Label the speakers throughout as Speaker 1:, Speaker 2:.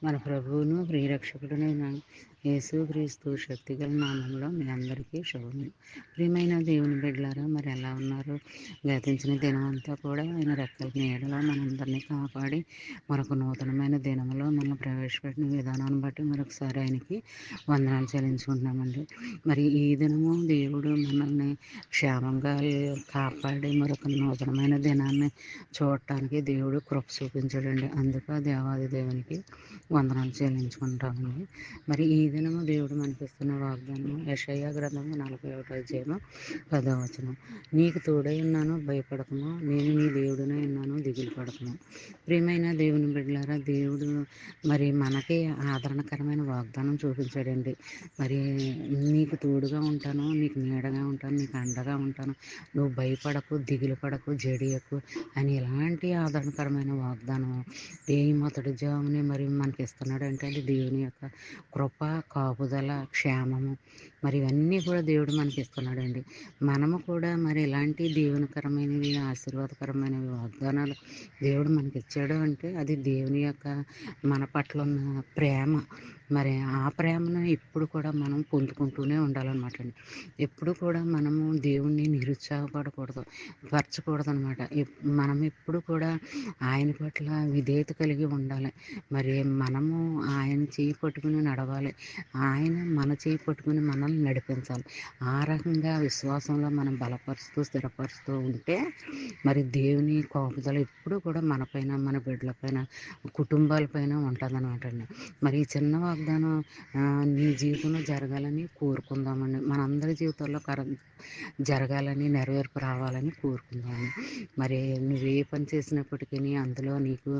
Speaker 1: మన ప్రభువును ప్రియరక్షకుడునైన యేసుక్రీస్తు శక్తిగల నామంలో మీ అందరికీ శుభములు. ప్రియమైన దేవుని బిడ్డలారా, మరి ఎలా ఉన్నారు? గతించిన దినమంతా కూడా ఆయన రెక్కల నీడలో మనందరినీ కాపాడి మరొక నూతనమైన దినంలో మనం ప్రవేశపెట్టిన విధానాన్ని బట్టి మరొకసారి ఆయనకి వందనాలు చెల్లించుకుంటున్నామండి. మరి ఈ దినము దేవుడు మనల్ని క్షేమంగా కాపాడి మరొక నూతనమైన దినాన్ని చూడటానికి దేవుడు కృప చూపించాడండి. అందుకు దేవాది దేవునికి వందనాలు చెల్లించుకుంటామండి. మరి ఈ దినము దేవుడు మనకిస్తున్న వాగ్దానం యెషయా గ్రంథము 41వ అధ్యాయము 10వ వచనం. నీకు తోడై ఉన్నాను, భయపడకము, నేను నీ దేవుడినై ఉన్నాను, దిగులు పడకము. ప్రియమైన దేవుని బిడ్డలారా, దేవుడు మరి మనకి ఆదరణకరమైన వాగ్దానం చూపించాడండి. మరి నీకు తోడుగా ఉంటాను, నీకు నీడగా ఉంటాను, నీకు అండగా ఉంటాను, నువ్వు భయపడకు, దిగులు పడకు, జడియకు అని ఎలాంటి ఆదరణకరమైన వాగ్దానం ఈ మొదటి జామునే మరి మనకి ఇస్తున్నాడంటే అది దేవుని యొక్క కృప, కాపుదల, క్షేమము మరి ఇవన్నీ కూడా దేవుడు మనకి ఇస్తున్నాడండి. మనము కూడా మరి ఇలాంటి దీవెనకరమైనవి, ఆశీర్వాదకరమైనవి వాగ్దానాలు దేవుడు మనకి ఇచ్చాడు అంటే అది దేవుని యొక్క మన పట్ల ఉన్న ప్రేమ. మరి ఆ ప్రేమను ఎప్పుడు కూడా మనం పొందుకుంటూనే ఉండాలన్నమాట అండి. ఎప్పుడు కూడా మనము దేవుణ్ణి నిరుత్సాహపడకూడదు, పరచకూడదు అనమాట. మనం ఎప్పుడు కూడా ఆయన పట్ల విధేయత కలిగి ఉండాలి. మరి మనము ఆయన చేయి పట్టుకుని నడవాలి, ఆయన మన చేయి పట్టుకుని మనల్ని నడిపించాలి. ఆ రకంగా విశ్వాసంలో మనం బలపరుస్తూ స్థిరపరుస్తూ ఉంటే మరి దేవుని కాపుదల ఎప్పుడు కూడా మనపైన, మన బిడ్డలపైన, కుటుంబాలపైన ఉంటుందన్నమాట అండి. మరి ఈ చిన్న వాగ్దానం నీ జీవితంలో జరగాలని కోరుకుందామండి. మనందరి జీవితాల్లో జరగాలని, నెరవేర్పు రావాలని కోరుకుందాము. మరి నువ్వు ఏ పని చేసినప్పటికీ అందులో నీకు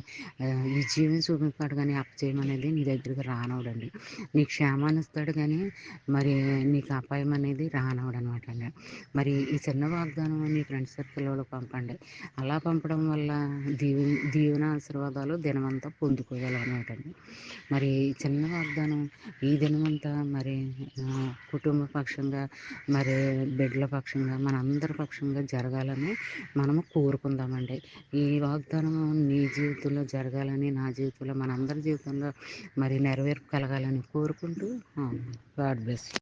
Speaker 1: విజయం చూపిస్తాడు, కానీ అపజయం అనేది నీ దగ్గరికి రానవడండి. నీ క్షేమాన్ని ఇస్తాడు, కానీ మరి నీకు అపాయం అనేది రానవడు అనమాట అండి. మరి ఈ చిన్న వాగ్దానం నీ ఫ్రెండ్స్ సర్కిల్లో పంపండి. అలా పంపడం వల్ల దీవెన ఆశీర్వాదాలు దినమంతా పొందుకోగలనమాట అండి. మరి చిన్న వాగ్దానం ఈ దినమంతా మరి కుటుంబ పక్షంగా, మరి బిడ్డల పక్షంగా, మనందరి పక్షంగా జరగాలని మనము కోరుకుందామండి. ఈ వాగ్దానం నీ జీవితంలో జరగాలని, నా జీవితంలో, మనందరి జీవితంలో మరి నెరవేర్పు కలగాలని కోరుకుంటూ గాడ్ బ్లెస్ యు.